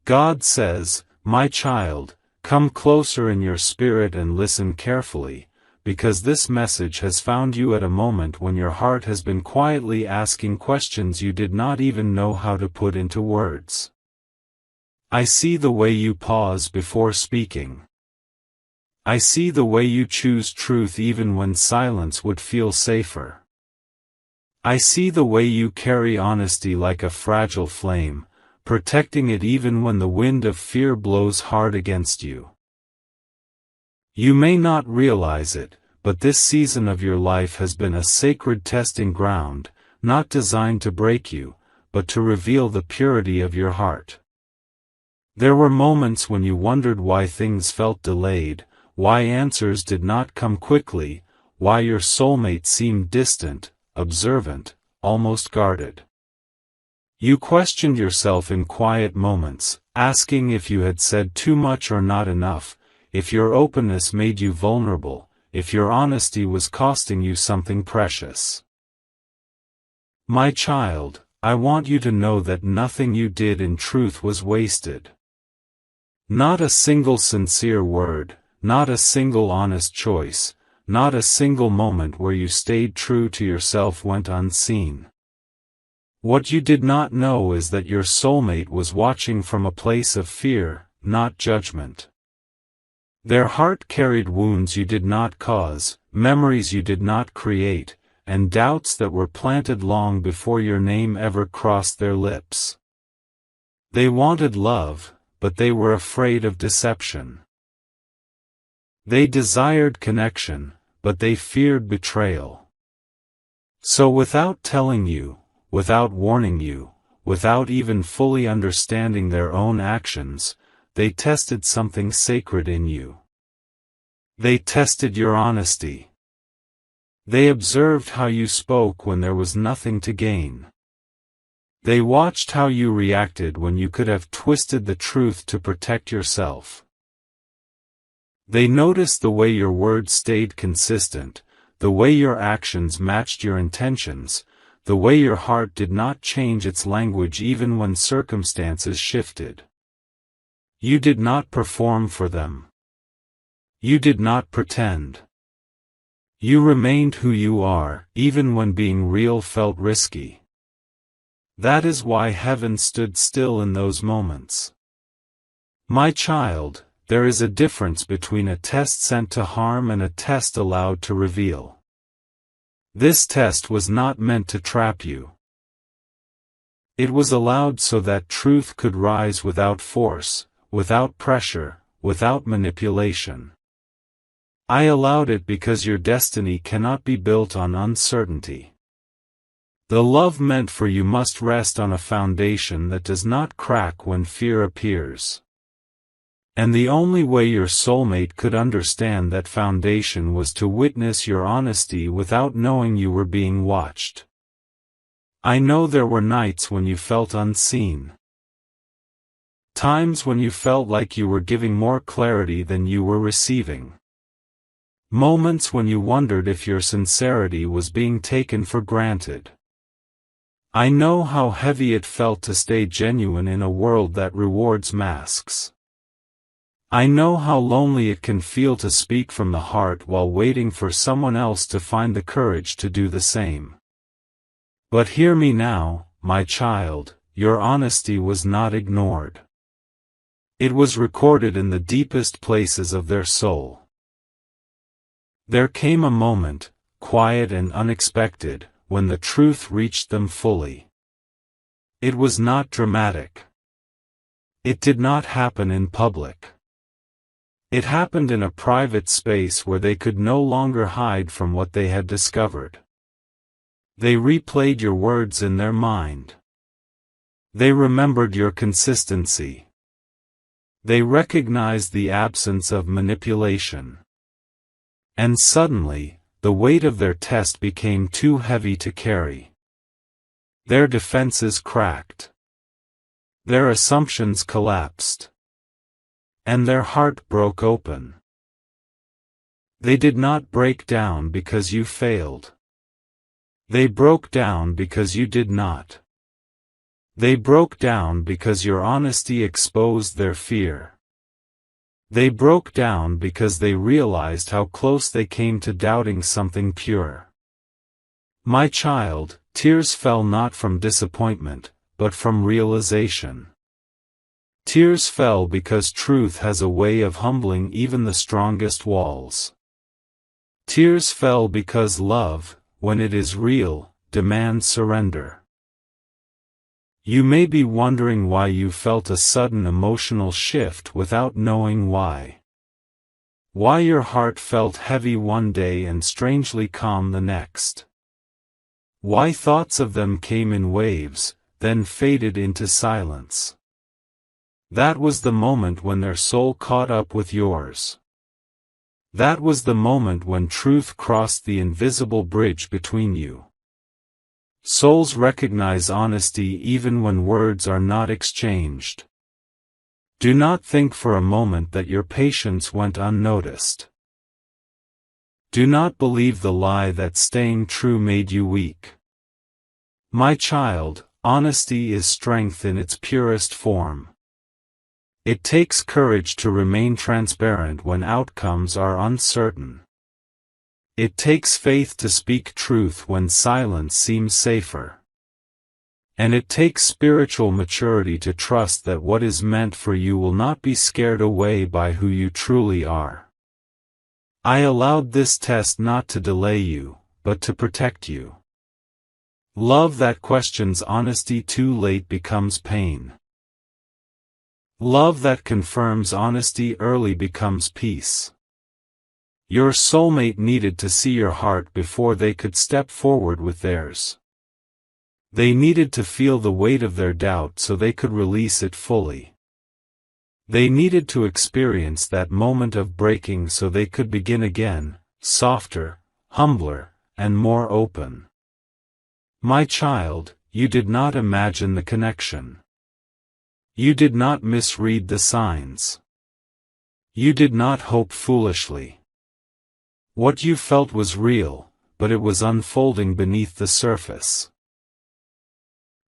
God says, "My child, come closer in your spirit and listen carefully, because this message has found you at a moment when your heart has been quietly asking questions you did not even know how to put into words. I see the way you pause before speaking. I see the way you choose truth even when silence would feel safer. I see the way you carry honesty like a fragile flame, protecting it even when the wind of fear blows hard against you. You may not realize it, but this season of your life has been a sacred testing ground, not designed to break you, but to reveal the purity of your heart. There were moments when you wondered why things felt delayed, why answers did not come quickly, why your soulmate seemed distant, observant, almost guarded. You questioned yourself in quiet moments, asking if you had said too much or not enough, if your openness made you vulnerable, if your honesty was costing you something precious. My child, I want you to know that nothing you did in truth was wasted. Not a single sincere word, not a single honest choice, not a single moment where you stayed true to yourself went unseen. What you did not know is that your soulmate was watching from a place of fear, not judgment. Their heart carried wounds you did not cause, memories you did not create, and doubts that were planted long before your name ever crossed their lips. They wanted love, but they were afraid of deception. They desired connection, but they feared betrayal. So without telling you, without warning you, without even fully understanding their own actions, they tested something sacred in you. They tested your honesty. They observed how you spoke when there was nothing to gain. They watched how you reacted when you could have twisted the truth to protect yourself. They noticed the way your words stayed consistent, the way your actions matched your intentions, the way your heart did not change its language even when circumstances shifted. You did not perform for them. You did not pretend. You remained who you are, even when being real felt risky. That is why heaven stood still in those moments. My child, there is a difference between a test sent to harm and a test allowed to reveal. This test was not meant to trap you. It was allowed so that truth could rise without force, without pressure, without manipulation. I allowed it because your destiny cannot be built on uncertainty. The love meant for you must rest on a foundation that does not crack when fear appears. And the only way your soulmate could understand that foundation was to witness your honesty without knowing you were being watched. I know there were nights when you felt unseen. Times when you felt like you were giving more clarity than you were receiving. Moments when you wondered if your sincerity was being taken for granted. I know how heavy it felt to stay genuine in a world that rewards masks. I know how lonely it can feel to speak from the heart while waiting for someone else to find the courage to do the same. But hear me now, my child, your honesty was not ignored. It was recorded in the deepest places of their soul. There came a moment, quiet and unexpected, when the truth reached them fully. It was not dramatic. It did not happen in public. It happened in a private space where they could no longer hide from what they had discovered. They replayed your words in their mind. They remembered your consistency. They recognized the absence of manipulation. And suddenly, the weight of their test became too heavy to carry. Their defenses cracked. Their assumptions collapsed. And their heart broke open. They did not break down because you failed. They broke down because you did not. They broke down because your honesty exposed their fear. They broke down because they realized how close they came to doubting something pure. My child, tears fell not from disappointment, but from realization. Tears fell because truth has a way of humbling even the strongest walls. Tears fell because love, when it is real, demands surrender. You may be wondering why you felt a sudden emotional shift without knowing why. Why your heart felt heavy one day and strangely calm the next. Why thoughts of them came in waves, then faded into silence. That was the moment when their soul caught up with yours. That was the moment when truth crossed the invisible bridge between you. Souls recognize honesty even when words are not exchanged. Do not think for a moment that your patience went unnoticed. Do not believe the lie that staying true made you weak. My child, honesty is strength in its purest form. It takes courage to remain transparent when outcomes are uncertain. It takes faith to speak truth when silence seems safer. And it takes spiritual maturity to trust that what is meant for you will not be scared away by who you truly are. I allowed this test not to delay you, but to protect you. Love that questions honesty too late becomes pain. Love that confirms honesty early becomes peace. Your soulmate needed to see your heart before they could step forward with theirs. They needed to feel the weight of their doubt so they could release it fully. They needed to experience that moment of breaking so they could begin again, softer, humbler, and more open. My child, you did not imagine the connection. You did not misread the signs. You did not hope foolishly. What you felt was real, but it was unfolding beneath the surface.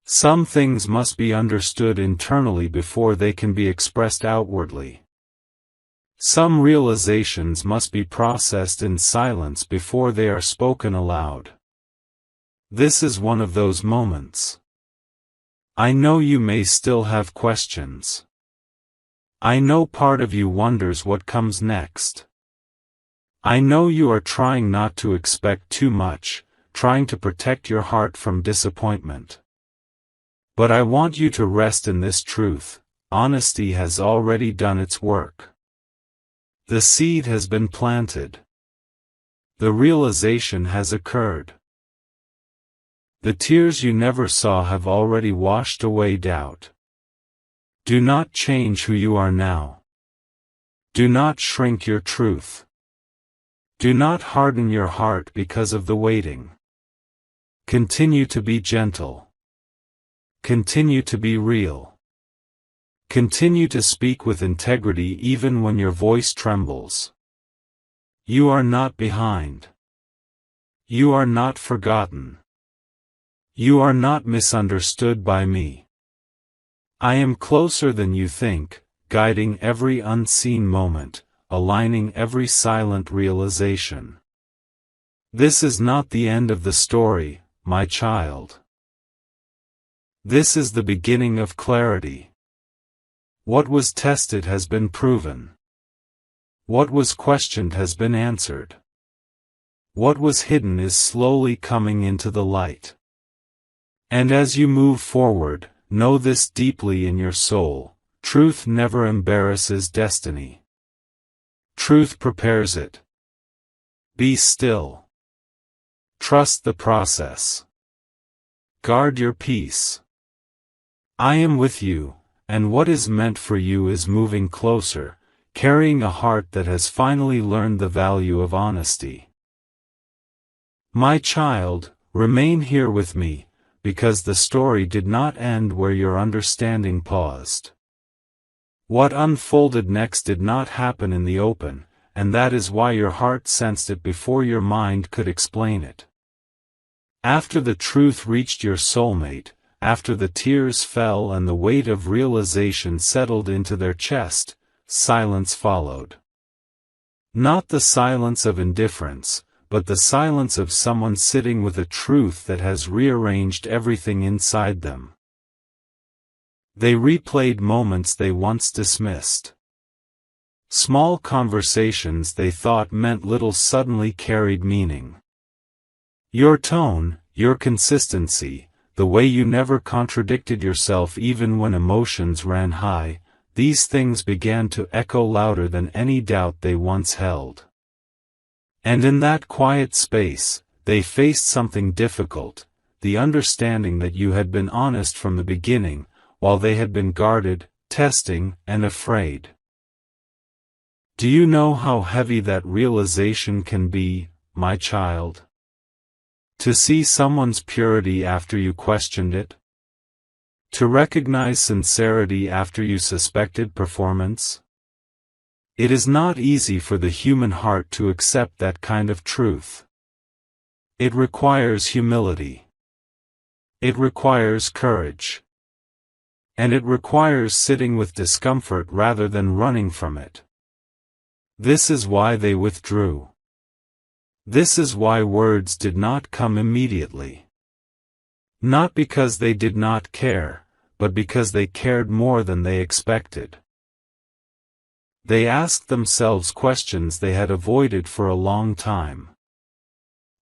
Some things must be understood internally before they can be expressed outwardly. Some realizations must be processed in silence before they are spoken aloud. This is one of those moments. I know you may still have questions. I know part of you wonders what comes next. I know you are trying not to expect too much, trying to protect your heart from disappointment. But I want you to rest in this truth: honesty has already done its work. The seed has been planted. The realization has occurred. The tears you never saw have already washed away doubt. Do not change who you are now. Do not shrink your truth. Do not harden your heart because of the waiting. Continue to be gentle. Continue to be real. Continue to speak with integrity even when your voice trembles. You are not behind. You are not forgotten. You are not misunderstood by me. I am closer than you think, guiding every unseen moment, aligning every silent realization. This is not the end of the story, my child. This is the beginning of clarity. What was tested has been proven. What was questioned has been answered. What was hidden is slowly coming into the light. And as you move forward, know this deeply in your soul: truth never embarrasses destiny. Truth prepares it. Be still. Trust the process. Guard your peace. I am with you, and what is meant for you is moving closer, carrying a heart that has finally learned the value of honesty. My child, remain here with me, because the story did not end where your understanding paused. What unfolded next did not happen in the open, and that is why your heart sensed it before your mind could explain it. After the truth reached your soulmate, after the tears fell and the weight of realization settled into their chest, silence followed. Not the silence of indifference, but the silence of someone sitting with a truth that has rearranged everything inside them. They replayed moments they once dismissed. Small conversations they thought meant little suddenly carried meaning. Your tone, your consistency, the way you never contradicted yourself even when emotions ran high, these things began to echo louder than any doubt they once held. And in that quiet space, they faced something difficult, the understanding that you had been honest from the beginning, while they had been guarded, testing, and afraid. Do you know how heavy that realization can be, my child? To see someone's purity after you questioned it? To recognize sincerity after you suspected performance? It is not easy for the human heart to accept that kind of truth. It requires humility. It requires courage. And it requires sitting with discomfort rather than running from it. This is why they withdrew. This is why words did not come immediately. Not because they did not care, but because they cared more than they expected. They asked themselves questions they had avoided for a long time.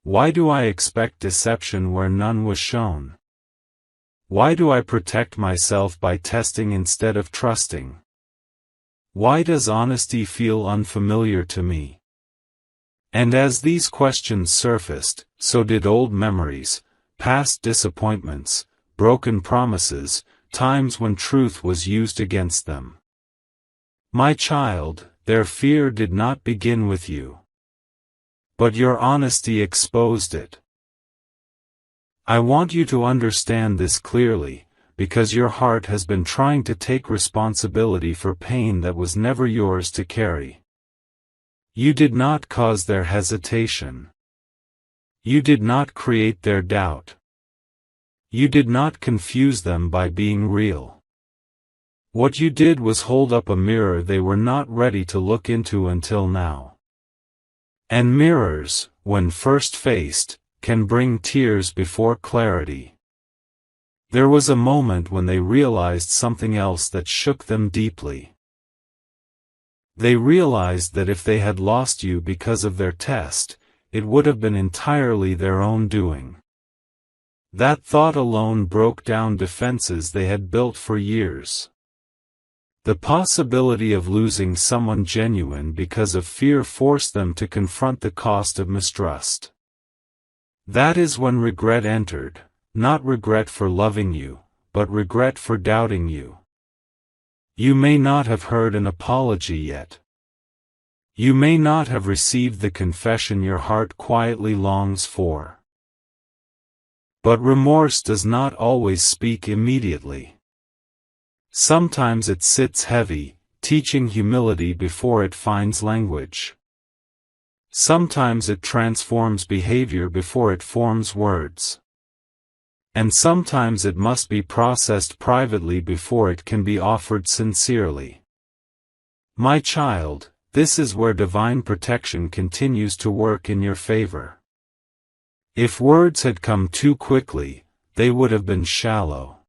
Why do I expect deception where none was shown? Why do I protect myself by testing instead of trusting? Why does honesty feel unfamiliar to me? And as these questions surfaced, so did old memories, past disappointments, broken promises, times when truth was used against them. My child, their fear did not begin with you. But your honesty exposed it. I want you to understand this clearly, because your heart has been trying to take responsibility for pain that was never yours to carry. You did not cause their hesitation. You did not create their doubt. You did not confuse them by being real. What you did was hold up a mirror they were not ready to look into until now. And mirrors, when first faced, can bring tears before clarity. There was a moment when they realized something else that shook them deeply. They realized that if they had lost you because of their test, it would have been entirely their own doing. That thought alone broke down defenses they had built for years. The possibility of losing someone genuine because of fear forced them to confront the cost of mistrust. That is when regret entered, not regret for loving you, but regret for doubting you. You may not have heard an apology yet. You may not have received the confession your heart quietly longs for. But remorse does not always speak immediately. Sometimes it sits heavy, teaching humility before it finds language. Sometimes it transforms behavior before it forms words. And sometimes it must be processed privately before it can be offered sincerely. My child, this is where divine protection continues to work in your favor. If words had come too quickly, they would have been shallow.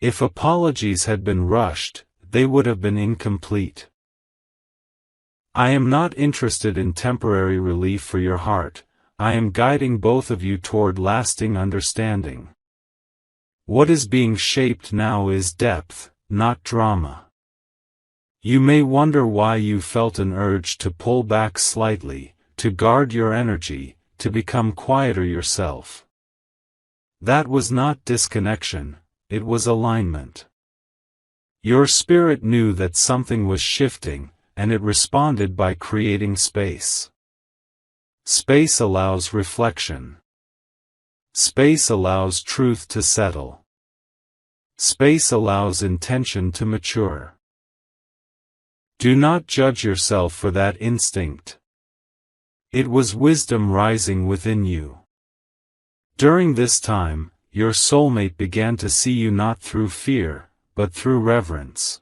If apologies had been rushed, they would have been incomplete. I am not interested in temporary relief for your heart. I am guiding both of you toward lasting understanding. What is being shaped now is depth, not drama. You may wonder why you felt an urge to pull back slightly, to guard your energy, to become quieter yourself. That was not disconnection, it was alignment. Your spirit knew that something was shifting, and it responded by creating space. Space allows reflection. Space allows truth to settle. Space allows intention to mature. Do not judge yourself for that instinct. It was wisdom rising within you. During this time, your soulmate began to see you not through fear, but through reverence.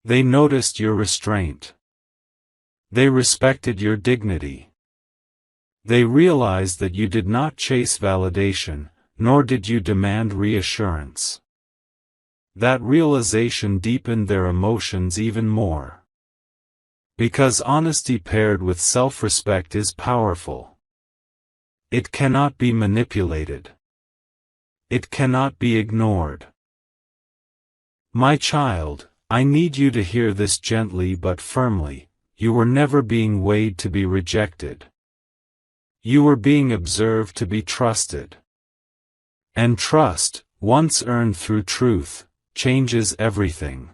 They noticed your restraint. They respected your dignity. They realized that you did not chase validation, nor did you demand reassurance. That realization deepened their emotions even more. Because honesty paired with self-respect is powerful. It cannot be manipulated. It cannot be ignored. My child, I need you to hear this gently but firmly. You were never being weighed to be rejected. You were being observed to be trusted. And trust, once earned through truth, changes everything.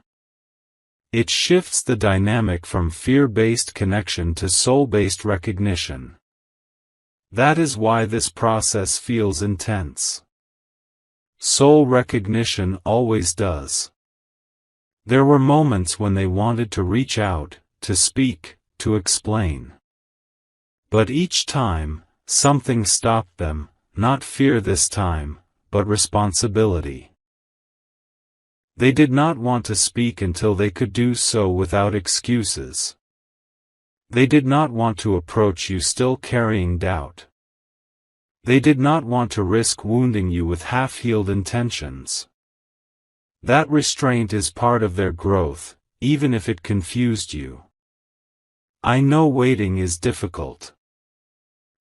It shifts the dynamic from fear-based connection to soul-based recognition. That is why this process feels intense. Soul recognition always does. There were moments when they wanted to reach out, to speak, to explain. But each time, something stopped them, not fear this time, but responsibility. They did not want to speak until they could do so without excuses. They did not want to approach you still carrying doubt. They did not want to risk wounding you with half-healed intentions. That restraint is part of their growth, even if it confused you. I know waiting is difficult.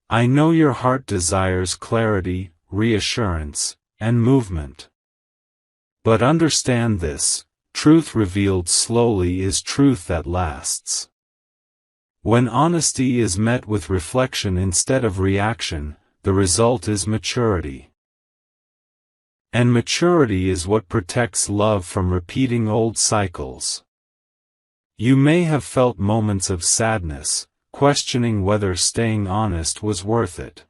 I know your heart desires clarity, reassurance, and movement. But understand this, truth revealed slowly is truth that lasts. When honesty is met with reflection instead of reaction, the result is maturity. And maturity is what protects love from repeating old cycles. You may have felt moments of sadness, questioning whether staying honest was worth it.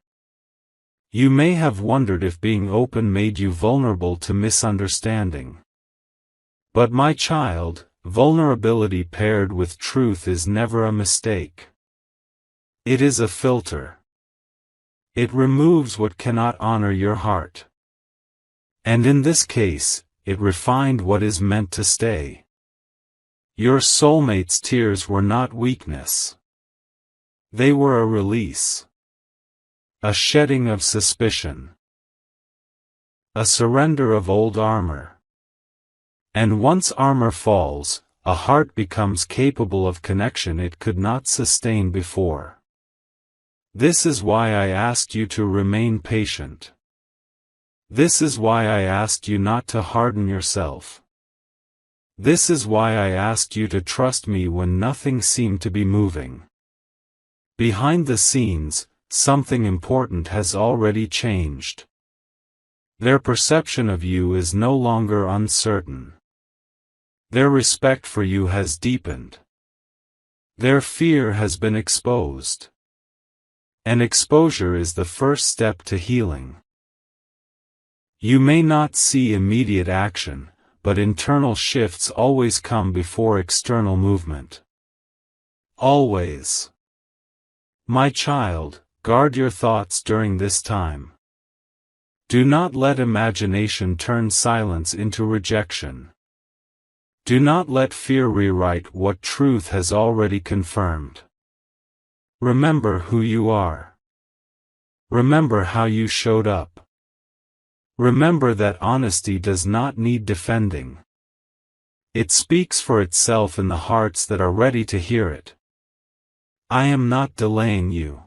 You may have wondered if being open made you vulnerable to misunderstanding. But my child, vulnerability paired with truth is never a mistake. It is a filter. It removes what cannot honor your heart. And in this case, it refined what is meant to stay. Your soulmate's tears were not weakness. They were a release. A shedding of suspicion. A surrender of old armor. And once armor falls, a heart becomes capable of connection it could not sustain before. This is why I asked you to remain patient. This is why I asked you not to harden yourself. This is why I asked you to trust me when nothing seemed to be moving. Behind the scenes, something important has already changed. Their perception of you is no longer uncertain. Their respect for you has deepened. Their fear has been exposed. And exposure is the first step to healing. You may not see immediate action, but internal shifts always come before external movement. Always. My child, guard your thoughts during this time. Do not let imagination turn silence into rejection. Do not let fear rewrite what truth has already confirmed. Remember who you are. Remember how you showed up. Remember that honesty does not need defending. It speaks for itself in the hearts that are ready to hear it. I am not delaying you.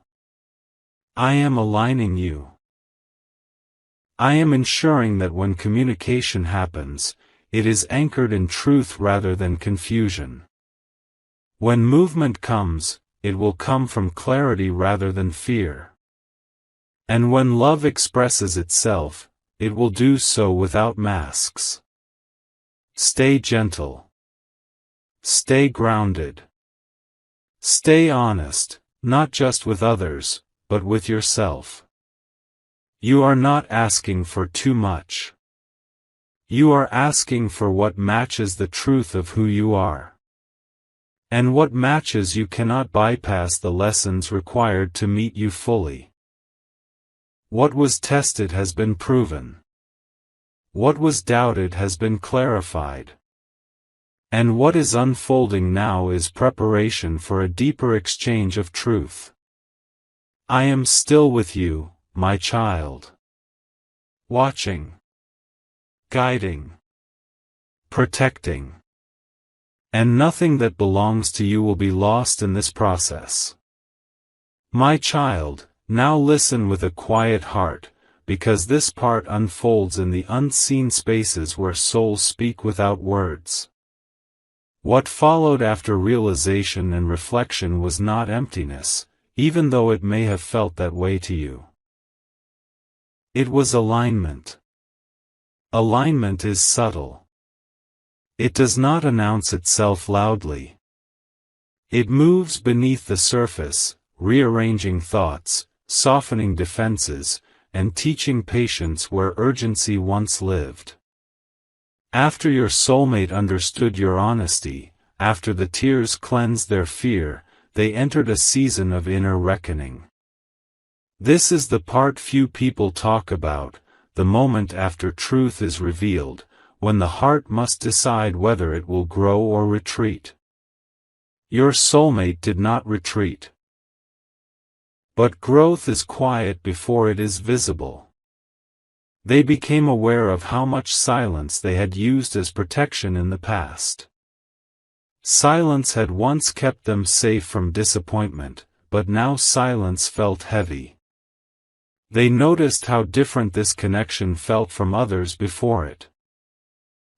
I am aligning you. I am ensuring that when communication happens, it is anchored in truth rather than confusion. When movement comes, it will come from clarity rather than fear. And when love expresses itself, it will do so without masks. Stay gentle. Stay grounded. Stay honest, not just with others, but with yourself. You are not asking for too much. You are asking for what matches the truth of who you are. And what matches you cannot bypass the lessons required to meet you fully. What was tested has been proven. What was doubted has been clarified. And what is unfolding now is preparation for a deeper exchange of truth. I am still with you, my child. Watching. Guiding. Protecting. And nothing that belongs to you will be lost in this process. My child, now listen with a quiet heart, because this part unfolds in the unseen spaces where souls speak without words. What followed after realization and reflection was not emptiness, even though it may have felt that way to you. It was alignment. Alignment is subtle. It does not announce itself loudly. It moves beneath the surface, rearranging thoughts, softening defenses, and teaching patience where urgency once lived. After your soulmate understood your honesty, after the tears cleansed their fear, they entered a season of inner reckoning. This is the part few people talk about, the moment after truth is revealed, when the heart must decide whether it will grow or retreat. Your soulmate did not retreat. But growth is quiet before it is visible. They became aware of how much silence they had used as protection in the past. Silence had once kept them safe from disappointment, but now silence felt heavy. They noticed how different this connection felt from others before it.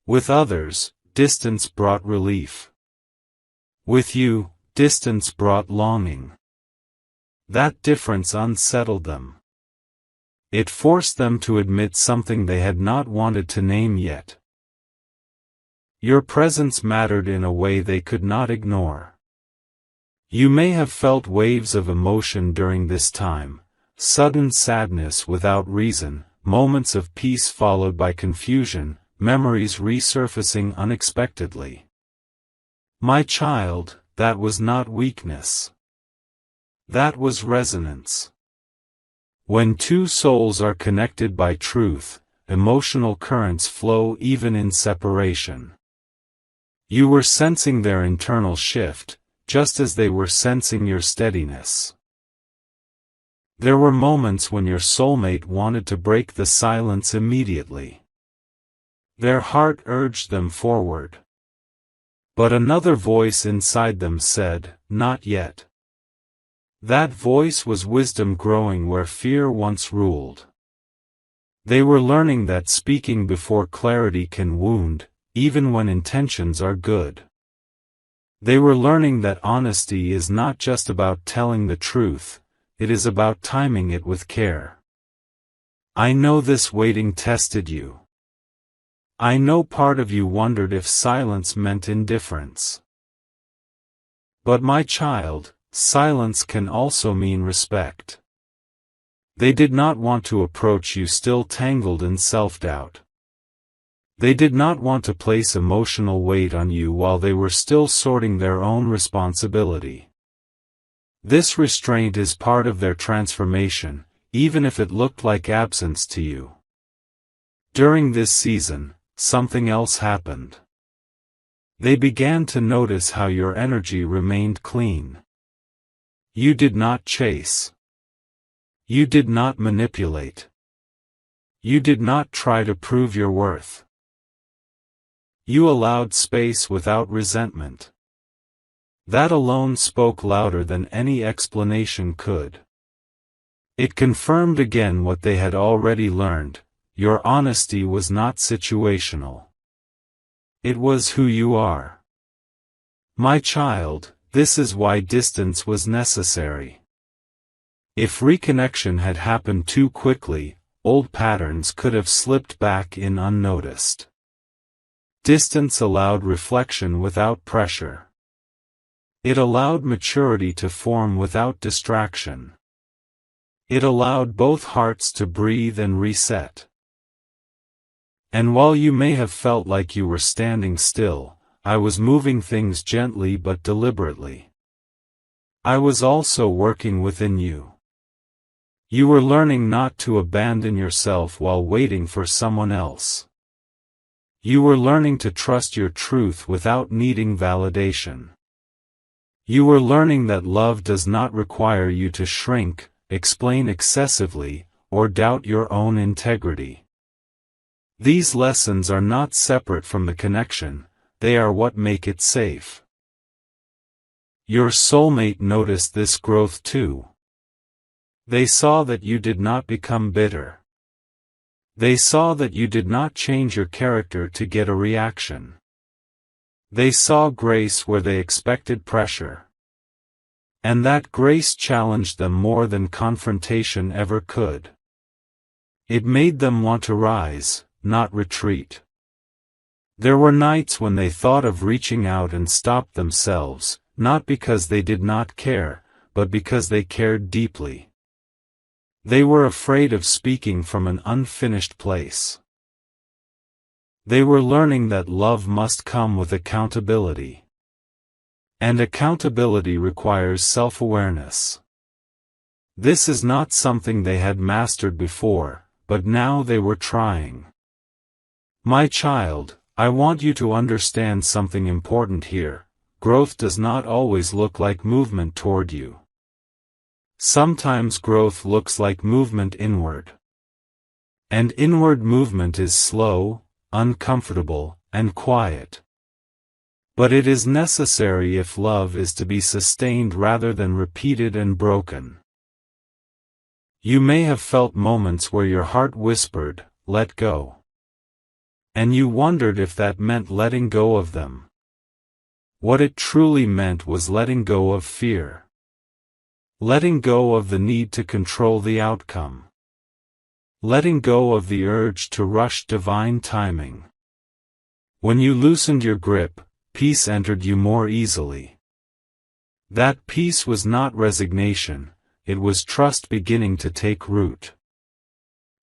With others, distance brought relief. With you, distance brought longing. That difference unsettled them. It forced them to admit something they had not wanted to name yet. Your presence mattered in a way they could not ignore. You may have felt waves of emotion during this time, sudden sadness without reason, moments of peace followed by confusion, memories resurfacing unexpectedly. My child, that was not weakness. That was resonance. When two souls are connected by truth, emotional currents flow even in separation. You were sensing their internal shift, just as they were sensing your steadiness. There were moments when your soulmate wanted to break the silence immediately. Their heart urged them forward. But another voice inside them said, "Not yet." That voice was wisdom growing where fear once ruled. They were learning that speaking before clarity can wound, even when intentions are good. They were learning that honesty is not just about telling the truth, it is about timing it with care. I know this waiting tested you. I know part of you wondered if silence meant indifference. But my child, silence can also mean respect. They did not want to approach you still tangled in self-doubt. They did not want to place emotional weight on you while they were still sorting their own responsibility. This restraint is part of their transformation, even if it looked like absence to you. During this season, something else happened. They began to notice how your energy remained clean. You did not chase. You did not manipulate. You did not try to prove your worth. You allowed space without resentment. That alone spoke louder than any explanation could. It confirmed again what they had already learned: your honesty was not situational. It was who you are. My child, this is why distance was necessary. If reconnection had happened too quickly, old patterns could have slipped back in unnoticed. Distance allowed reflection without pressure. It allowed maturity to form without distraction. It allowed both hearts to breathe and reset. And while you may have felt like you were standing still, I was moving things gently but deliberately. I was also working within you. You were learning not to abandon yourself while waiting for someone else. You were learning to trust your truth without needing validation. You were learning that love does not require you to shrink, explain excessively, or doubt your own integrity. These lessons are not separate from the connection, they are what make it safe. Your soulmate noticed this growth too. They saw that you did not become bitter. They saw that you did not change your character to get a reaction. They saw grace where they expected pressure. And that grace challenged them more than confrontation ever could. It made them want to rise, not retreat. There were nights when they thought of reaching out and stopped themselves, not because they did not care, but because they cared deeply. They were afraid of speaking from an unfinished place. They were learning that love must come with accountability. And accountability requires self-awareness. This is not something they had mastered before, but now they were trying. My child, I want you to understand something important here. Growth does not always look like movement toward you. Sometimes growth looks like movement inward. And inward movement is slow, uncomfortable, and quiet. But it is necessary if love is to be sustained rather than repeated and broken. You may have felt moments where your heart whispered, "Let go." And you wondered if that meant letting go of them. What it truly meant was letting go of fear. Letting go of the need to control the outcome. Letting go of the urge to rush divine timing. When you loosened your grip, peace entered you more easily. That peace was not resignation, it was trust beginning to take root.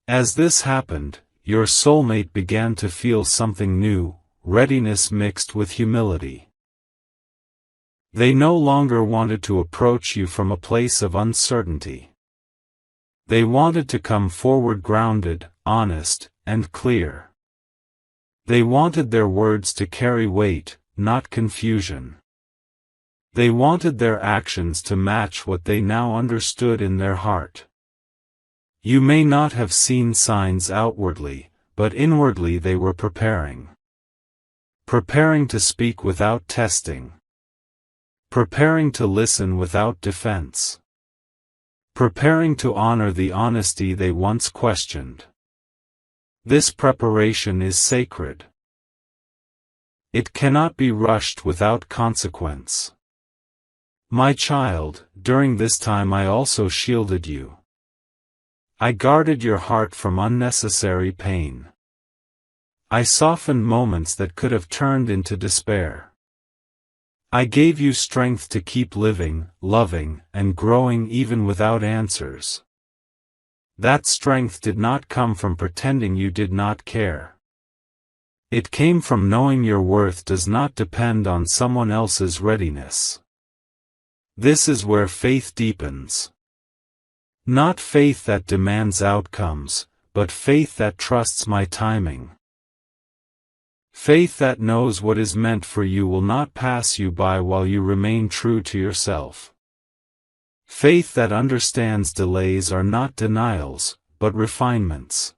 As this happened, your soulmate began to feel something new, readiness mixed with humility. They no longer wanted to approach you from a place of uncertainty. They wanted to come forward grounded, honest, and clear. They wanted their words to carry weight, not confusion. They wanted their actions to match what they now understood in their heart. You may not have seen signs outwardly, but inwardly they were preparing. Preparing to speak without testing. Preparing to listen without defense. Preparing to honor the honesty they once questioned. This preparation is sacred. It cannot be rushed without consequence. My child, during this time I also shielded you. I guarded your heart from unnecessary pain. I softened moments that could have turned into despair. I gave you strength to keep living, loving, and growing even without answers. That strength did not come from pretending you did not care. It came from knowing your worth does not depend on someone else's readiness. This is where faith deepens. Not faith that demands outcomes, but faith that trusts my timing. Faith that knows what is meant for you will not pass you by while you remain true to yourself. Faith that understands delays are not denials, but refinements.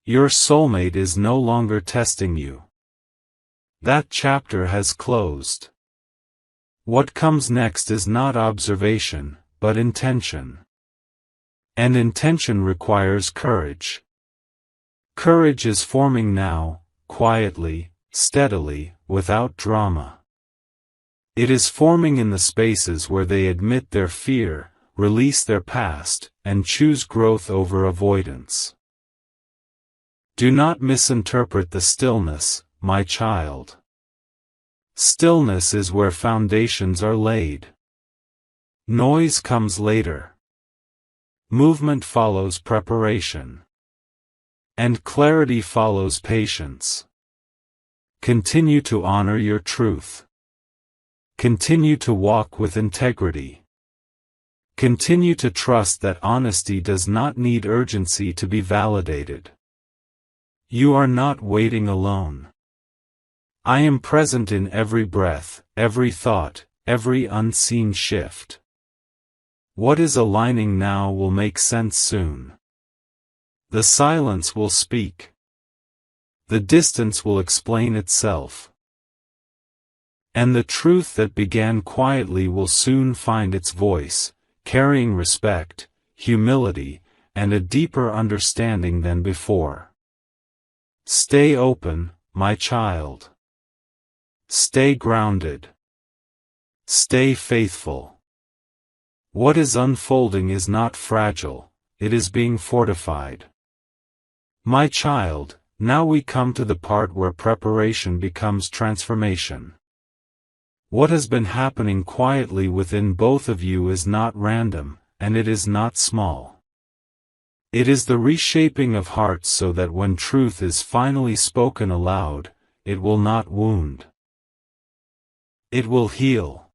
Your soulmate is no longer testing you. That chapter has closed. What comes next is not observation, but intention. And intention requires courage. Courage is forming now, quietly, steadily, without drama. It is forming in the spaces where they admit their fear, release their past, and choose growth over avoidance. Do not misinterpret the stillness, my child. Stillness is where foundations are laid. Noise comes later. Movement follows preparation. And clarity follows patience. Continue to honor your truth. Continue to walk with integrity. Continue to trust that honesty does not need urgency to be validated. You are not waiting alone. I am present in every breath, every thought, every unseen shift. What is aligning now will make sense soon. The silence will speak. The distance will explain itself. And the truth that began quietly will soon find its voice, carrying respect, humility, and a deeper understanding than before. Stay open, my child. Stay grounded. Stay faithful. What is unfolding is not fragile, it is being fortified. My child, now we come to the part where preparation becomes transformation. What has been happening quietly within both of you is not random, and it is not small. It is the reshaping of hearts so that when truth is finally spoken aloud, it will not wound. It will heal.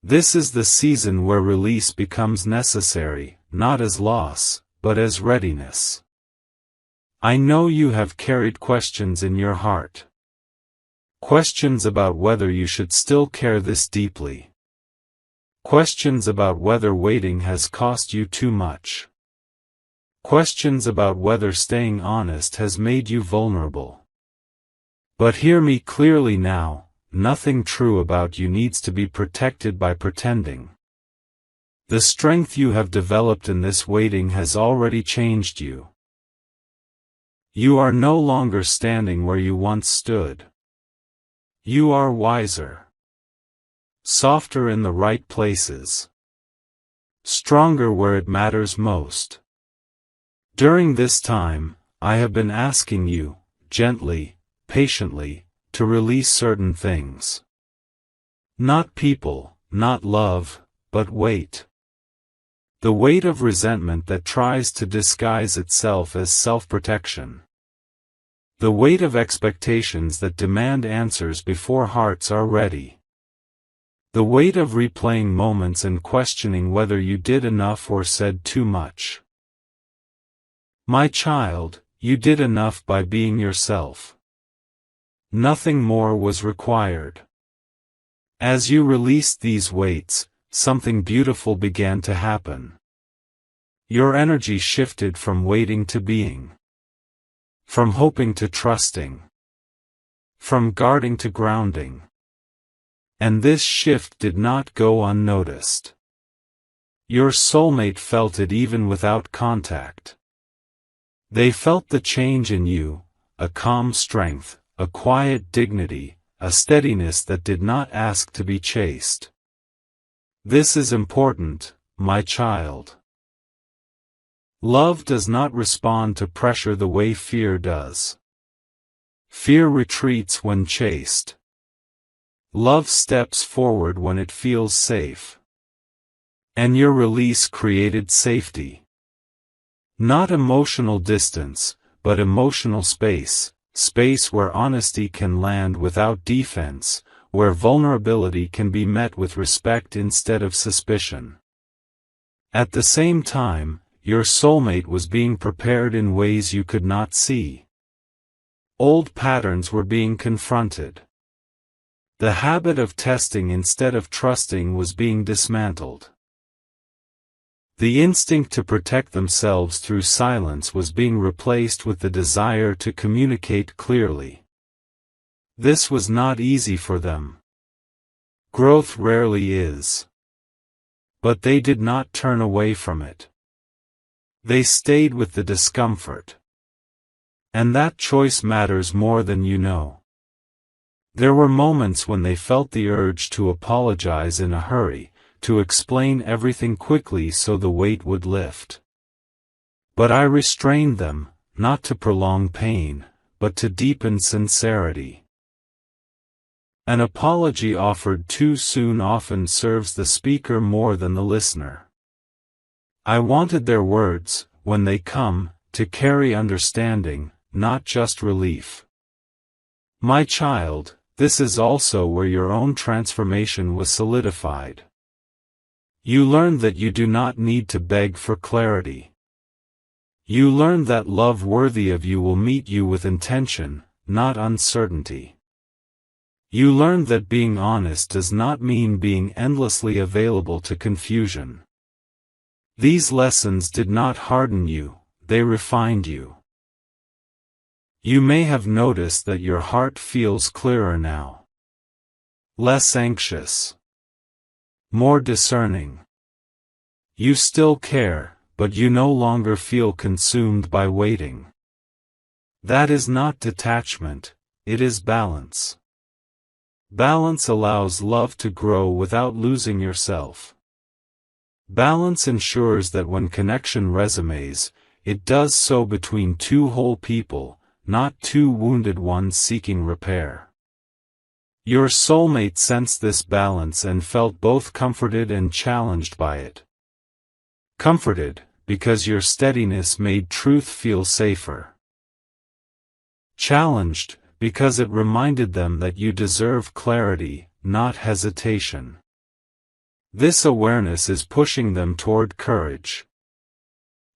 This is the season where release becomes necessary, not as loss, but as readiness. I know you have carried questions in your heart. Questions about whether you should still care this deeply. Questions about whether waiting has cost you too much. Questions about whether staying honest has made you vulnerable. But hear me clearly now, nothing true about you needs to be protected by pretending. The strength you have developed in this waiting has already changed you. You are no longer standing where you once stood. You are wiser. Softer in the right places. Stronger where it matters most. During this time, I have been asking you, gently, patiently, to release certain things. Not people, not love, but weight. The weight of resentment that tries to disguise itself as self-protection. The weight of expectations that demand answers before hearts are ready. The weight of replaying moments and questioning whether you did enough or said too much. My child, you did enough by being yourself. Nothing more was required. As you released these weights, something beautiful began to happen. Your energy shifted from waiting to being. From hoping to trusting. From guarding to grounding. And this shift did not go unnoticed. Your soulmate felt it even without contact. They felt the change in you, a calm strength, a quiet dignity, a steadiness that did not ask to be chased. This is important, my child. Love does not respond to pressure the way fear does. Fear retreats when chased. Love steps forward when it feels safe. And your release created safety. Not emotional distance, but emotional space, space where honesty can land without defense, where vulnerability can be met with respect instead of suspicion. At the same time, your soulmate was being prepared in ways you could not see. Old patterns were being confronted. The habit of testing instead of trusting was being dismantled. The instinct to protect themselves through silence was being replaced with the desire to communicate clearly. This was not easy for them. Growth rarely is. But they did not turn away from it. They stayed with the discomfort. And that choice matters more than you know. There were moments when they felt the urge to apologize in a hurry, to explain everything quickly so the weight would lift. But I restrained them, not to prolong pain, but to deepen sincerity. An apology offered too soon often serves the speaker more than the listener. I wanted their words, when they come, to carry understanding, not just relief. My child, this is also where your own transformation was solidified. You learn that you do not need to beg for clarity. You learn that love worthy of you will meet you with intention, not uncertainty. You learn that being honest does not mean being endlessly available to confusion. These lessons did not harden you, they refined you. You may have noticed that your heart feels clearer now. Less anxious. More discerning. You still care, but you no longer feel consumed by waiting. That is not detachment, it is balance. Balance allows love to grow without losing yourself. Balance ensures that when connection resonates, it does so between two whole people, not two wounded ones seeking repair. Your soulmate sensed this balance and felt both comforted and challenged by it. Comforted, because your steadiness made truth feel safer. Challenged, because it reminded them that you deserve clarity, not hesitation. This awareness is pushing them toward courage.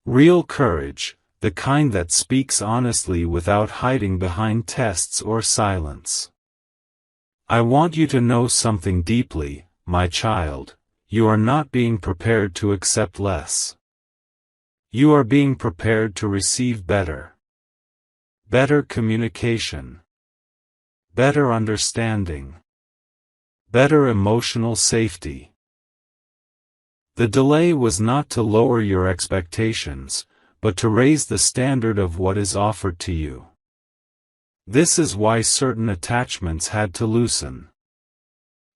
Real courage, the kind that speaks honestly without hiding behind tests or silence. I want you to know something deeply, my child. You are not being prepared to accept less. You are being prepared to receive better. Better communication. Better understanding. Better emotional safety. The delay was not to lower your expectations, but to raise the standard of what is offered to you. This is why certain attachments had to loosen.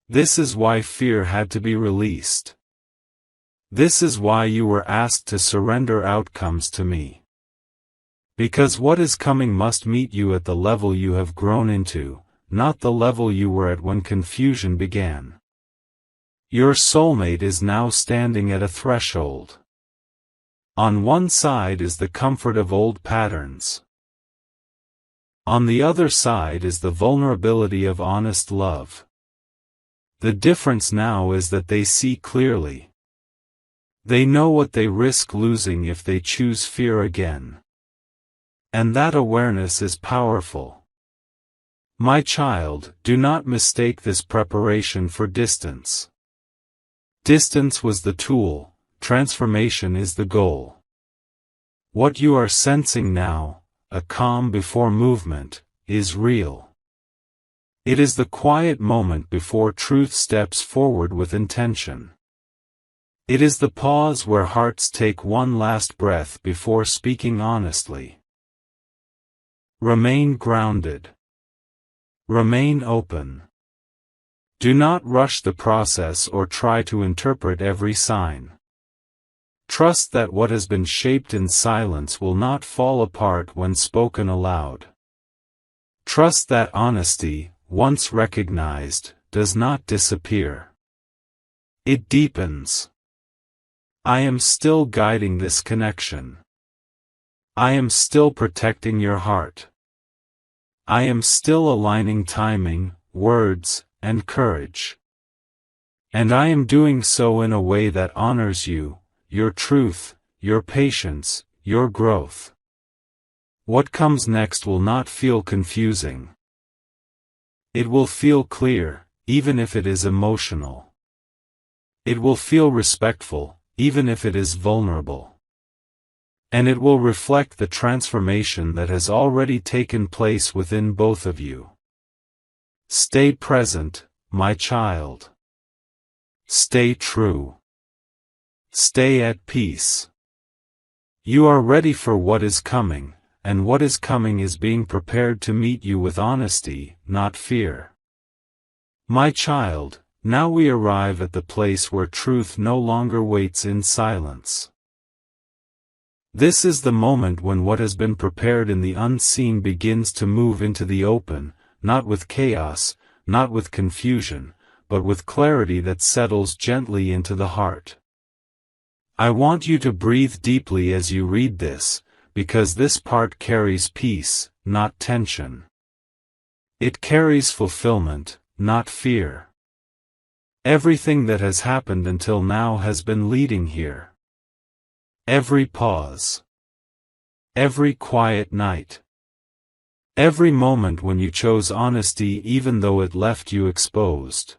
This is why fear had to be released. This is why you were asked to surrender outcomes to me. Because what is coming must meet you at the level you have grown into, not the level you were at when confusion began. Your soulmate is now standing at a threshold. On one side is the comfort of old patterns. On the other side is the vulnerability of honest love. The difference now is that they see clearly. They know what they risk losing if they choose fear again. And that awareness is powerful. My child, do not mistake this preparation for distance. Distance was the tool, transformation is the goal. What you are sensing now, a calm before movement, is real. It is the quiet moment before truth steps forward with intention. It is the pause where hearts take one last breath before speaking honestly. Remain grounded. Remain open. Do not rush the process or try to interpret every sign. Trust that what has been shaped in silence will not fall apart when spoken aloud. Trust that honesty, once recognized, does not disappear. It deepens. I am still guiding this connection. I am still protecting your heart. I am still aligning timing, words, and courage. And I am doing so in a way that honors you, your truth, your patience, your growth. What comes next will not feel confusing. It will feel clear, even if it is emotional. It will feel respectful, even if it is vulnerable. And it will reflect the transformation that has already taken place within both of you. Stay present, my child. Stay true. Stay at peace. You are ready for what is coming, and what is coming is being prepared to meet you with honesty, not fear. My child, now we arrive at the place where truth no longer waits in silence. This is the moment when what has been prepared in the unseen begins to move into the open, not with chaos, not with confusion, but with clarity that settles gently into the heart. I want you to breathe deeply as you read this, because this part carries peace, not tension. It carries fulfillment, not fear. Everything that has happened until now has been leading here. Every pause. Every quiet night. Every moment when you chose honesty even though it left you exposed.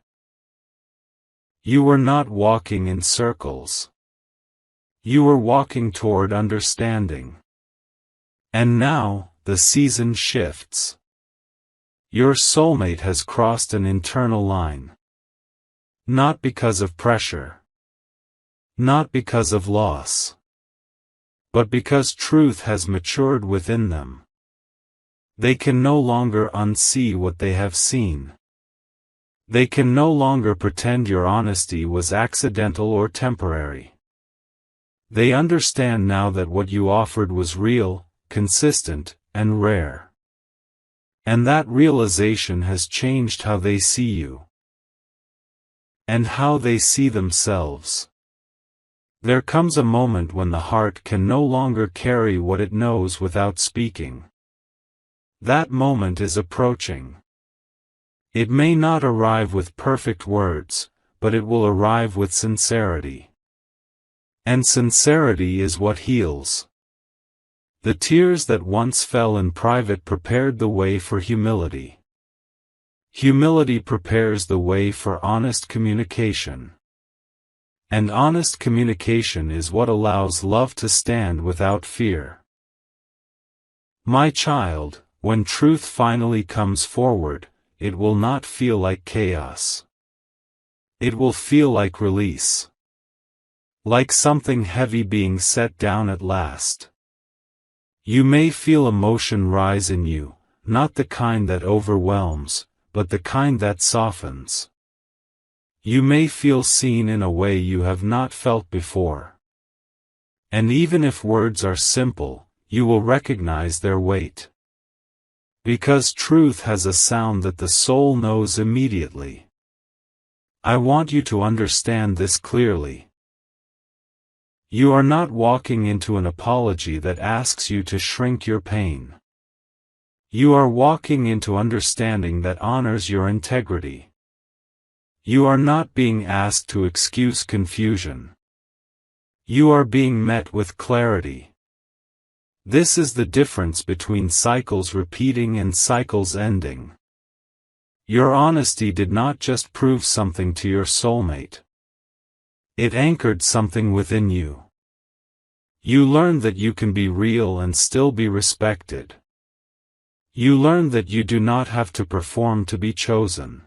You were not walking in circles. You were walking toward understanding. And now, the season shifts. Your soulmate has crossed an internal line. Not because of pressure. Not because of loss. But because truth has matured within them. They can no longer unsee what they have seen. They can no longer pretend your honesty was accidental or temporary. They understand now that what you offered was real, consistent, and rare. And that realization has changed how they see you. And how they see themselves. There comes a moment when the heart can no longer carry what it knows without speaking. That moment is approaching. It may not arrive with perfect words, but it will arrive with sincerity. And sincerity is what heals. The tears that once fell in private prepared the way for humility. Humility prepares the way for honest communication. And honest communication is what allows love to stand without fear. My child, when truth finally comes forward, it will not feel like chaos. It will feel like release. Like something heavy being set down at last. You may feel emotion rise in you, not the kind that overwhelms, but the kind that softens. You may feel seen in a way you have not felt before. And even if words are simple, you will recognize their weight. Because truth has a sound that the soul knows immediately. I want you to understand this clearly. You are not walking into an apology that asks you to shrink your pain. You are walking into understanding that honors your integrity. You are not being asked to excuse confusion. You are being met with clarity. This is the difference between cycles repeating and cycles ending. Your honesty did not just prove something to your soulmate. It anchored something within you. You learned that you can be real and still be respected. You learned that you do not have to perform to be chosen.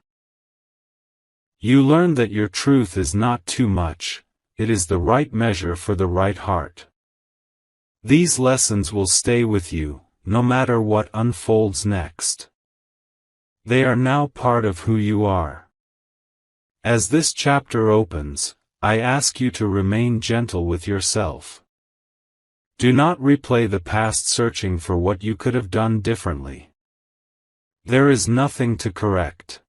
You learned that your truth is not too much, it is the right measure for the right heart. These lessons will stay with you, no matter what unfolds next. They are now part of who you are. As this chapter opens, I ask you to remain gentle with yourself. Do not replay the past searching for what you could have done differently. There is nothing to correct.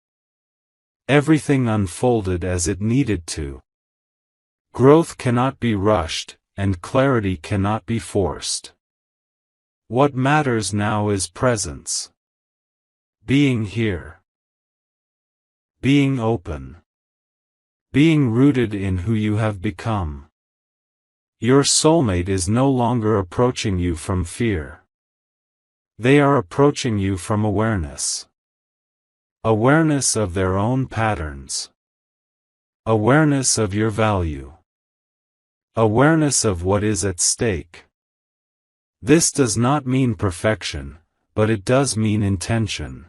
Everything unfolded as it needed to. Growth cannot be rushed, and clarity cannot be forced. What matters now is presence. Being here. Being open. Being rooted in who you have become. Your soulmate is no longer approaching you from fear. They are approaching you from awareness. Awareness of their own patterns. Awareness of your value. Awareness of what is at stake. This does not mean perfection, but it does mean intention.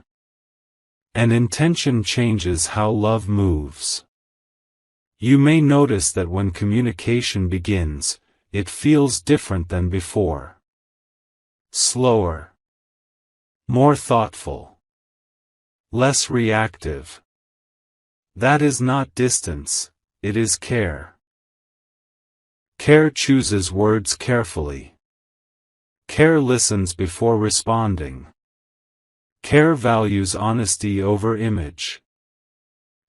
And intention changes how love moves. You may notice that when communication begins, it feels different than before. Slower. More thoughtful. Less reactive. That is not distance, it is care. Care chooses words carefully. Care listens before responding. Care values honesty over image.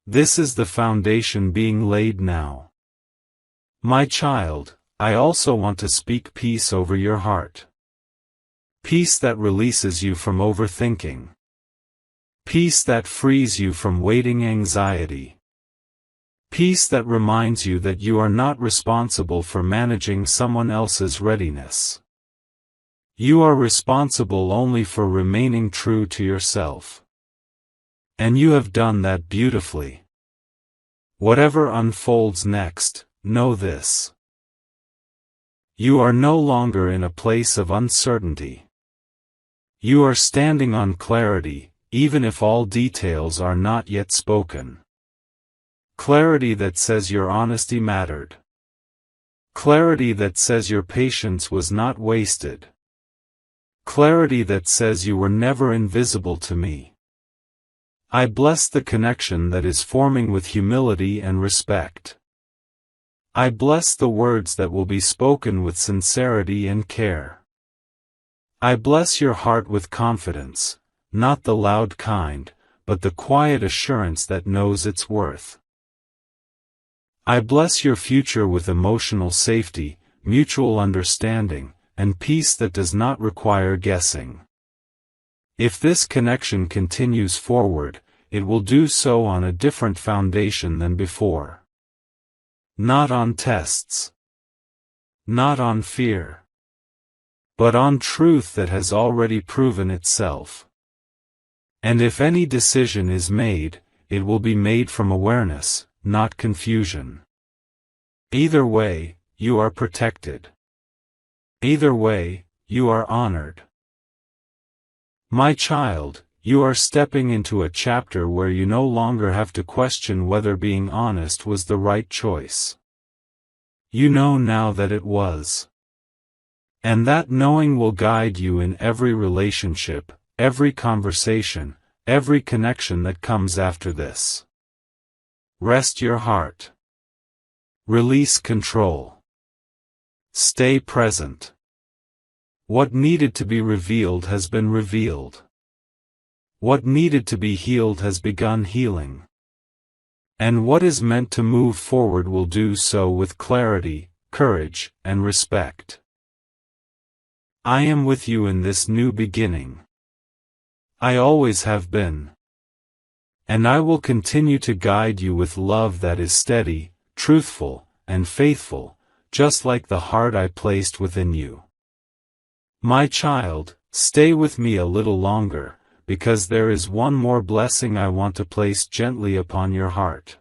This is the foundation being laid now. My child, I also want to speak peace over your heart. Peace that releases you from overthinking. Peace that frees you from waiting anxiety. Peace that reminds you that you are not responsible for managing someone else's readiness. You are responsible only for remaining true to yourself. And you have done that beautifully. Whatever unfolds next, know this. You are no longer in a place of uncertainty. You are standing on clarity, even if all details are not yet spoken. Clarity that says your honesty mattered. Clarity that says your patience was not wasted. Clarity that says you were never invisible to me. I bless the connection that is forming with humility and respect. I bless the words that will be spoken with sincerity and care. I bless your heart with confidence, not the loud kind, but the quiet assurance that knows its worth. I bless your future with emotional safety, mutual understanding, and peace that does not require guessing. If this connection continues forward, it will do so on a different foundation than before. Not on tests. Not on fear. But on truth that has already proven itself. And if any decision is made, it will be made from awareness, not confusion. Either way, you are protected. Either way, you are honored. My child, you are stepping into a chapter where you no longer have to question whether being honest was the right choice. You know now that it was. And that knowing will guide you in every relationship, every conversation, every connection that comes after this. Rest your heart. Release control. Stay present. What needed to be revealed has been revealed. What needed to be healed has begun healing. And what is meant to move forward will do so with clarity, courage, and respect. I am with you in this new beginning. I always have been. And I will continue to guide you with love that is steady, truthful, and faithful, just like the heart I placed within you. My child, stay with me a little longer, because there is one more blessing I want to place gently upon your heart.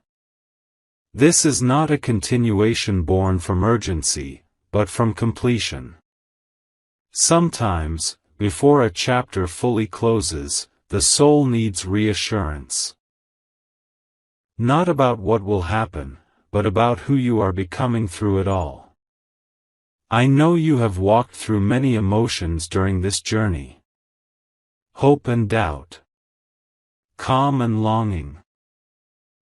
This is not a continuation born from urgency, but from completion. Sometimes, before a chapter fully closes, the soul needs reassurance. Not about what will happen, but about who you are becoming through it all. I know you have walked through many emotions during this journey. Hope and doubt. Calm and longing.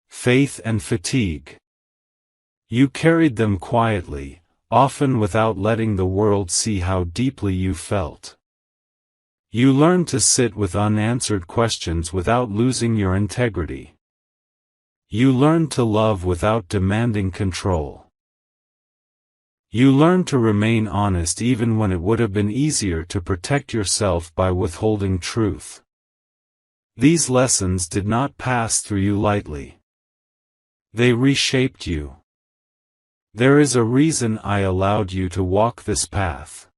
Faith and fatigue. You carried them quietly, often without letting the world see how deeply you felt. You learned to sit with unanswered questions without losing your integrity. You learned to love without demanding control. You learned to remain honest even when it would have been easier to protect yourself by withholding truth. These lessons did not pass through you lightly. They reshaped you. There is a reason I allowed you to walk this path.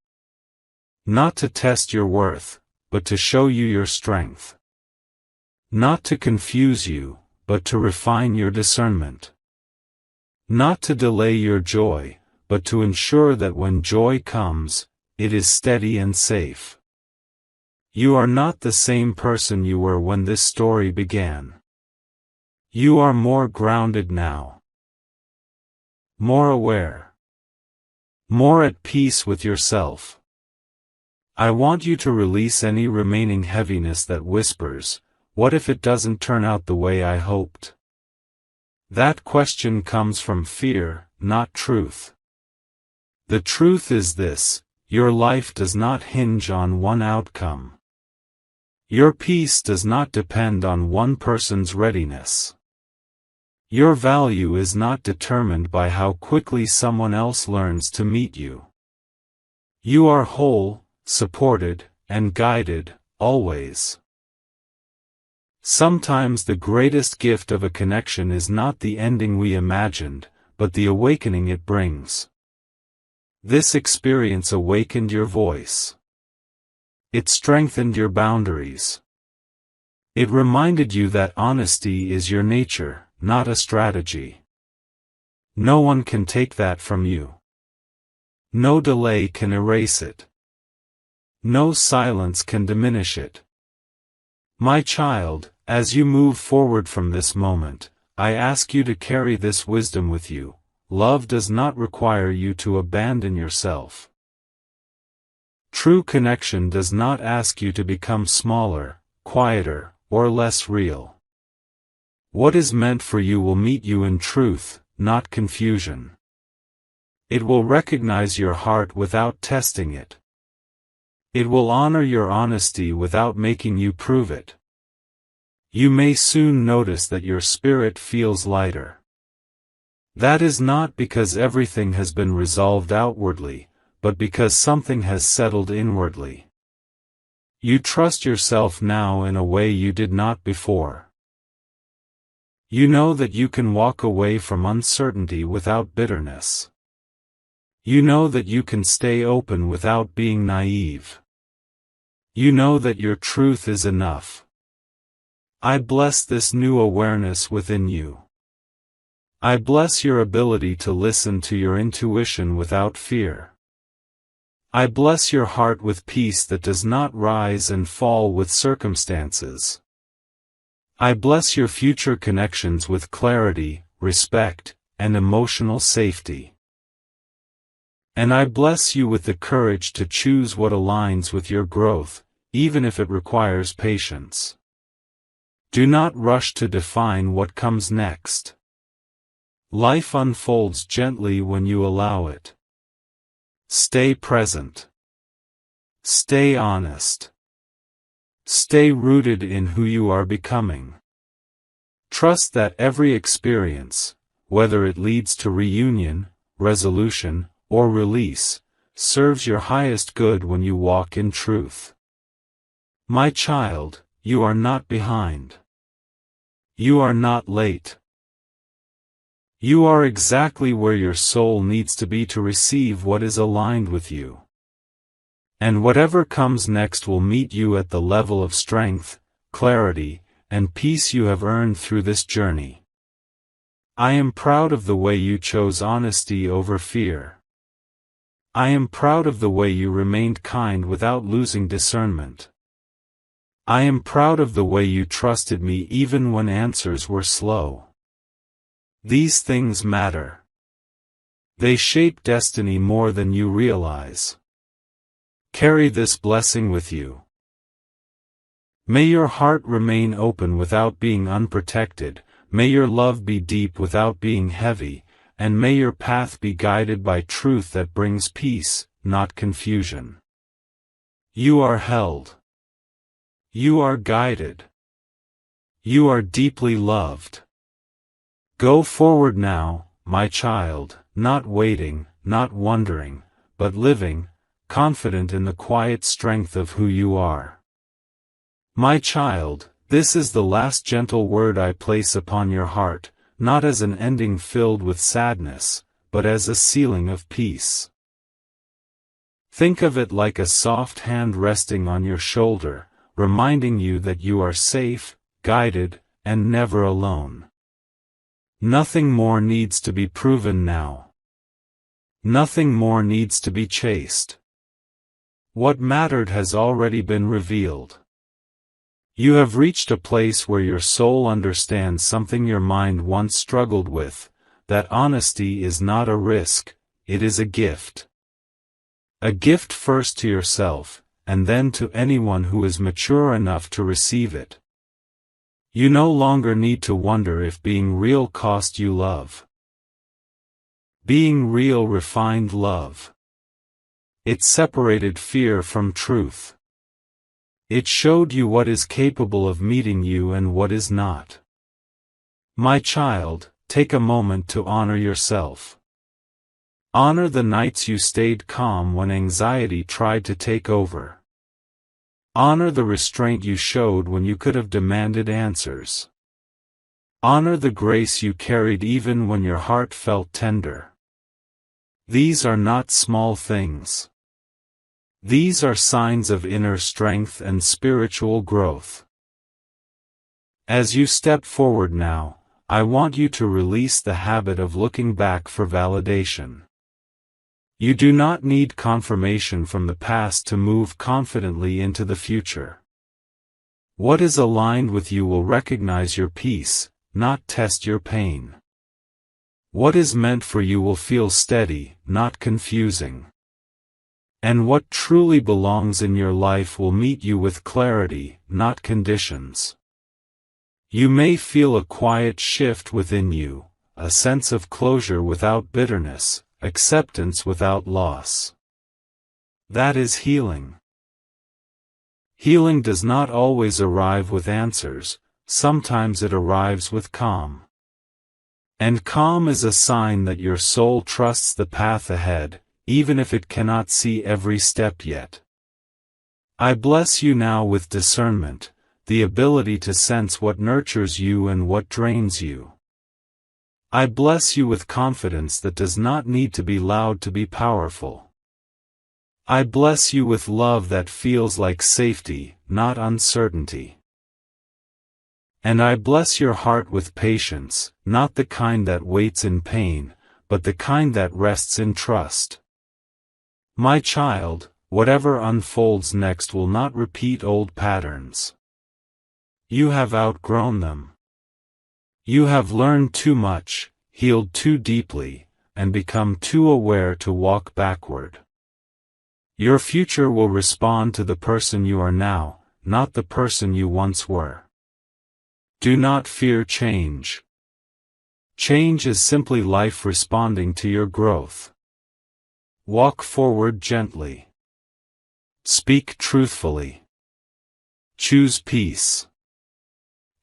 Not to test your worth, but to show you your strength. Not to confuse you, but to refine your discernment. Not to delay your joy, but to ensure that when joy comes, it is steady and safe. You are not the same person you were when this story began. You are more grounded now. More aware. More at peace with yourself. I want you to release any remaining heaviness that whispers, "What if it doesn't turn out the way I hoped?" That question comes from fear, not truth. The truth is this: your life does not hinge on one outcome. Your peace does not depend on one person's readiness. Your value is not determined by how quickly someone else learns to meet you. You are whole, supported, and guided, always. Sometimes the greatest gift of a connection is not the ending we imagined, but the awakening it brings. This experience awakened your voice. It strengthened your boundaries. It reminded you that honesty is your nature, not a strategy. No one can take that from you. No delay can erase it. No silence can diminish it. My child, as you move forward from this moment, I ask you to carry this wisdom with you. Love does not require you to abandon yourself. True connection does not ask you to become smaller, quieter, or less real. What is meant for you will meet you in truth, not confusion. It will recognize your heart without testing it. It will honor your honesty without making you prove it. You may soon notice that your spirit feels lighter. That is not because everything has been resolved outwardly, but because something has settled inwardly. You trust yourself now in a way you did not before. You know that you can walk away from uncertainty without bitterness. You know that you can stay open without being naive. You know that your truth is enough. I bless this new awareness within you. I bless your ability to listen to your intuition without fear. I bless your heart with peace that does not rise and fall with circumstances. I bless your future connections with clarity, respect, and emotional safety. And I bless you with the courage to choose what aligns with your growth, even if it requires patience. Do not rush to define what comes next. Life unfolds gently when you allow it. Stay present. Stay honest. Stay rooted in who you are becoming. Trust that every experience, whether it leads to reunion, resolution, or release, serves your highest good when you walk in truth. My child, you are not behind. You are not late. You are exactly where your soul needs to be to receive what is aligned with you. And whatever comes next will meet you at the level of strength, clarity, and peace you have earned through this journey. I am proud of the way you chose honesty over fear. I am proud of the way you remained kind without losing discernment. I am proud of the way you trusted me even when answers were slow. These things matter. They shape destiny more than you realize. Carry this blessing with you. May your heart remain open without being unprotected, may your love be deep without being heavy, and may your path be guided by truth that brings peace, not confusion. You are held. You are guided. You are deeply loved. Go forward now, my child, not waiting, not wondering, but living, confident in the quiet strength of who you are. My child, this is the last gentle word I place upon your heart, not as an ending filled with sadness, but as a sealing of peace. Think of it like a soft hand resting on your shoulder, reminding you that you are safe, guided, and never alone. Nothing more needs to be proven now. Nothing more needs to be chased. What mattered has already been revealed. You have reached a place where your soul understands something your mind once struggled with, that honesty is not a risk, it is a gift. A gift first to yourself, and then to anyone who is mature enough to receive it. You no longer need to wonder if being real cost you love. Being real refined love. It separated fear from truth. It showed you what is capable of meeting you and what is not. My child, take a moment to honor yourself. Honor the nights you stayed calm when anxiety tried to take over. Honor the restraint you showed when you could have demanded answers. Honor the grace you carried even when your heart felt tender. These are not small things. These are signs of inner strength and spiritual growth. As you step forward now, I want you to release the habit of looking back for validation. You do not need confirmation from the past to move confidently into the future. What is aligned with you will recognize your peace, not test your pain. What is meant for you will feel steady, not confusing. And what truly belongs in your life will meet you with clarity, not conditions. You may feel a quiet shift within you, a sense of closure without bitterness, acceptance without loss. That is healing. Healing does not always arrive with answers, sometimes it arrives with calm. And calm is a sign that your soul trusts the path ahead, even if it cannot see every step yet. I bless you now with discernment, the ability to sense what nurtures you and what drains you. I bless you with confidence that does not need to be loud to be powerful. I bless you with love that feels like safety, not uncertainty. And I bless your heart with patience, not the kind that waits in pain, but the kind that rests in trust. My child, whatever unfolds next will not repeat old patterns. You have outgrown them. You have learned too much, healed too deeply, and become too aware to walk backward. Your future will respond to the person you are now, not the person you once were. Do not fear change. Change is simply life responding to your growth. Walk forward gently. Speak truthfully. Choose peace.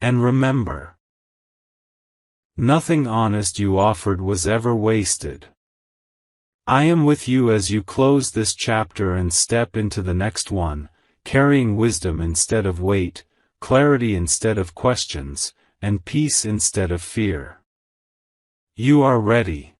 And remember, nothing honest you offered was ever wasted. I am with you as you close this chapter and step into the next one, carrying wisdom instead of weight, clarity instead of questions, and peace instead of fear. You are ready.